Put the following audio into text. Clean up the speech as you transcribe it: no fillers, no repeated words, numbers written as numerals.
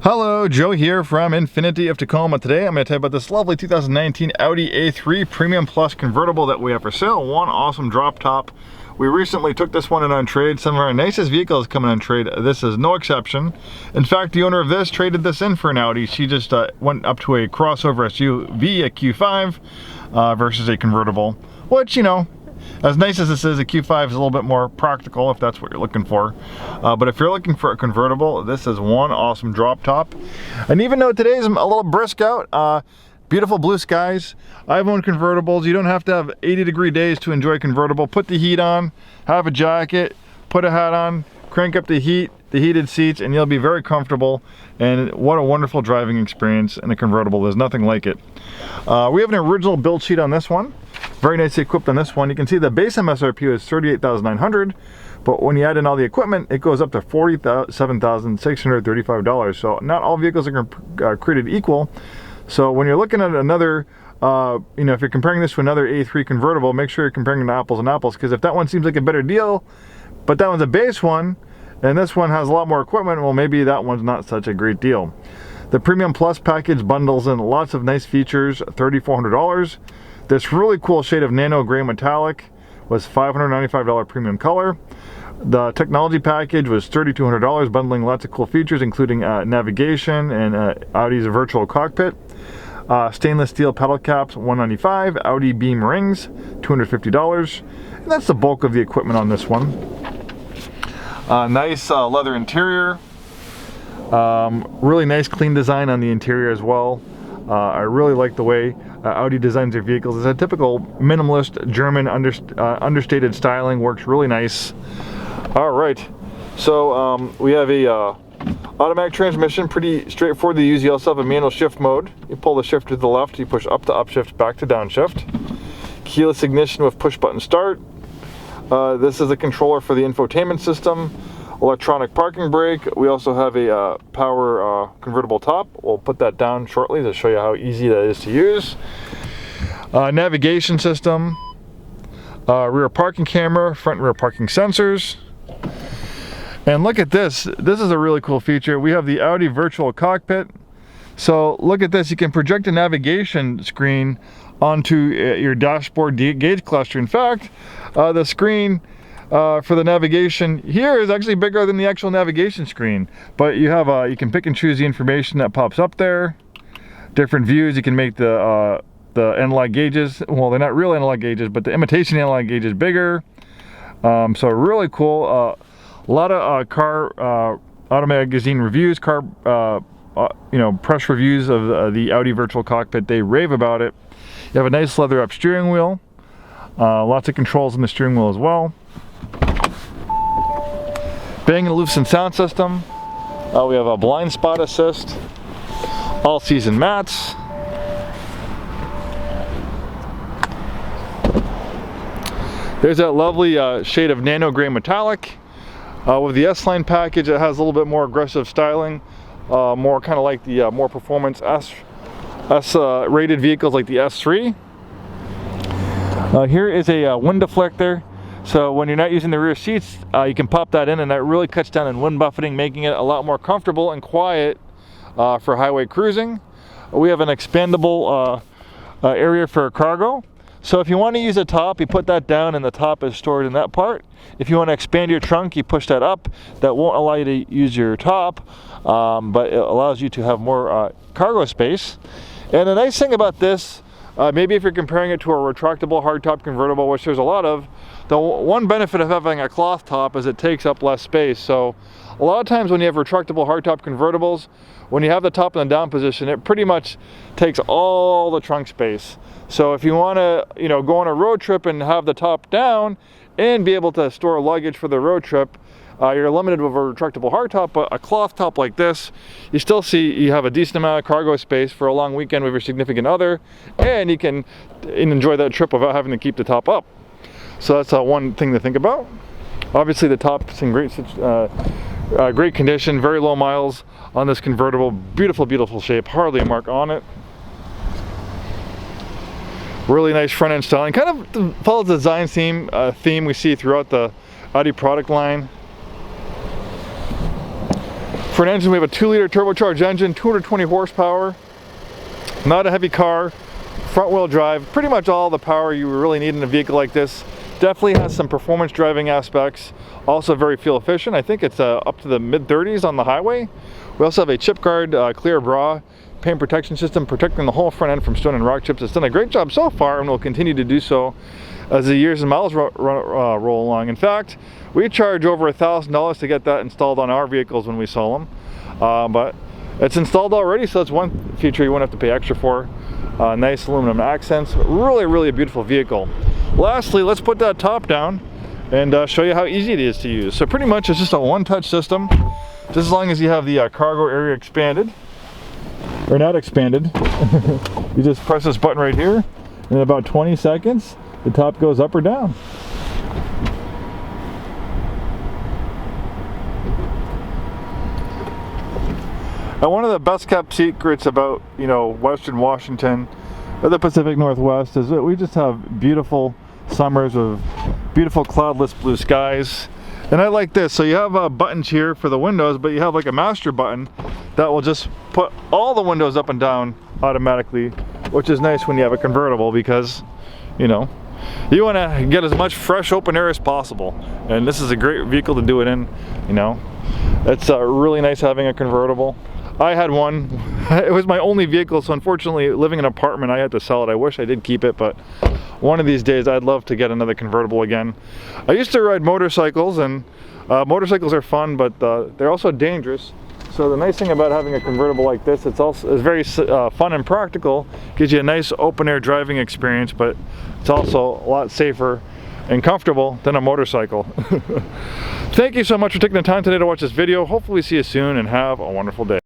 Hello, Joe here from Infiniti of Tacoma. Today I'm going to tell you about this lovely 2019 Audi A3 Premium Plus convertible that we have for sale. One awesome drop top. We recently took this one in on trade. Some of our nicest vehicles coming on trade. This is no exception. In fact, the owner of this traded this in for an Audi. She just went up to a crossover SUV, a Q5 versus a convertible, which, you know, as nice as this is, a Q5 is a little bit more practical if that's what you're looking for. But if you're looking for a convertible, this is one awesome drop top. And even though today's a little brisk out, beautiful blue skies, I've owned convertibles. You don't have to have 80-degree days to enjoy a convertible. Put the heat on, have a jacket, put a hat on, crank up the heat, the heated seats, and you'll be very comfortable. And what a wonderful driving experience in a convertible. There's nothing like it. We have an original build sheet on this one. Very nicely equipped on this one. You can see the base MSRP is $38,900, but when you add in all the equipment, it goes up to $47,635. So not all vehicles are created equal. So when you're looking at another, you know, if you're comparing this to another A3 convertible, make sure you're comparing them apples and apples, because if that one seems like a better deal, but that one's a base one, and this one has a lot more equipment, well, maybe that one's not such a great deal. The Premium Plus package bundles in lots of nice features, $3,400. This really cool shade of nano gray metallic was $595 premium color. The technology package was $3,200, bundling lots of cool features, including navigation and Audi's virtual cockpit. Stainless steel pedal caps, $195. Audi beam rings, $250. And that's the bulk of the equipment on this one. Nice leather interior. Really nice clean design on the interior as well. I really like the way Audi designs their vehicles. It's a typical minimalist German understated styling, works really nice. All right, so we have a automatic transmission, pretty straightforward to use. You also have a manual shift mode. You pull the shift to the left, you push up to upshift, back to downshift. Keyless ignition with push button start. This is a controller for the infotainment system. Electronic parking brake. We also have a power convertible top. We'll put that down shortly to show you how easy that is to use. Navigation system, rear parking camera, front and rear parking sensors. And look at this. This is a really cool feature. We have the Audi virtual cockpit. So look at this. You can project a navigation screen onto your dashboard gauge cluster. In fact, the screen for the navigation here is actually bigger than the actual navigation screen, but you have you can pick and choose the information that pops up there. Different views. You can make the analog gauges, well, they're not real analog gauges, but the imitation analog gauge is bigger. So really cool. A lot of car auto magazine reviews, car you know, press reviews of the Audi virtual cockpit. They rave about it. You have a nice leather up steering wheel. Lots of controls in the steering wheel as well. Bang & Olufsen sound system. We have a blind spot assist. All season mats. There's that lovely shade of nano gray metallic. With the S-Line package, it has a little bit more aggressive styling. More kind of like the more performance S rated vehicles like the S3. Here is a wind deflector. So when you're not using the rear seats, you can pop that in, and that really cuts down on wind buffeting, making it a lot more comfortable and quiet for highway cruising. We have an expandable area for cargo. So if you want to use a top, you put that down and the top is stored in that part. If you want to expand your trunk, you push that up. That won't allow you to use your top, but it allows you to have more cargo space. And the nice thing about this, maybe if you're comparing it to a retractable hardtop convertible, which there's a lot of, the one benefit of having a cloth top is it takes up less space. So a lot of times when you have retractable hardtop convertibles, when you have the top in the down position, it pretty much takes all the trunk space. So if you want to, you know, go on a road trip and have the top down and be able to store luggage for the road trip, you're limited with a retractable hardtop. But a cloth top like this, you still see you have a decent amount of cargo space for a long weekend with your significant other, and you can enjoy that trip without having to keep the top up. So that's one thing to think about. Obviously the top's in great condition, very low miles on this convertible. Beautiful, beautiful shape, hardly a mark on it. Really nice front end styling, kind of follows the design theme we see throughout the Audi product line. For an engine, we have a 2-liter turbocharged engine, 220 horsepower. Not a heavy car, front wheel drive, pretty much all the power you really need in a vehicle like this. Definitely has some performance driving aspects, also very fuel efficient. I think it's up to the mid-30s on the highway. We also have a chip guard, clear bra, paint protection system protecting the whole front end from stone and rock chips. It's done a great job so far and will continue to do so as the years and miles roll along. In fact, we charge over $1,000 to get that installed on our vehicles when we sell them. But it's installed already, so it's one feature you won't have to pay extra for. Nice aluminum accents, really a beautiful vehicle. Lastly, let's put that top down and show you how easy it is to use. So pretty much it's just a one-touch system, just as long as you have the cargo area expanded, or not expanded. You just press this button right here, and in about 20 seconds, the top goes up or down. And one of the best kept secrets about, Western Washington or the Pacific Northwest is that we just have beautiful summers with beautiful cloudless blue skies. And I like this. So you have buttons here for the windows, but you have like a master button that will just put all the windows up and down automatically, which is nice when you have a convertible because, you want to get as much fresh open air as possible. And this is a great vehicle to do it in, It's really nice having a convertible. I had one. It was my only vehicle, so unfortunately, living in an apartment, I had to sell it. I wish I did keep it, but one of these days, I'd love to get another convertible again. I used to ride motorcycles, and motorcycles are fun, but they're also dangerous. So the nice thing about having a convertible like this, it's very fun and practical. Gives you a nice open-air driving experience, but it's also a lot safer and comfortable than a motorcycle. Thank you so much for taking the time today to watch this video. Hopefully see you soon and have a wonderful day.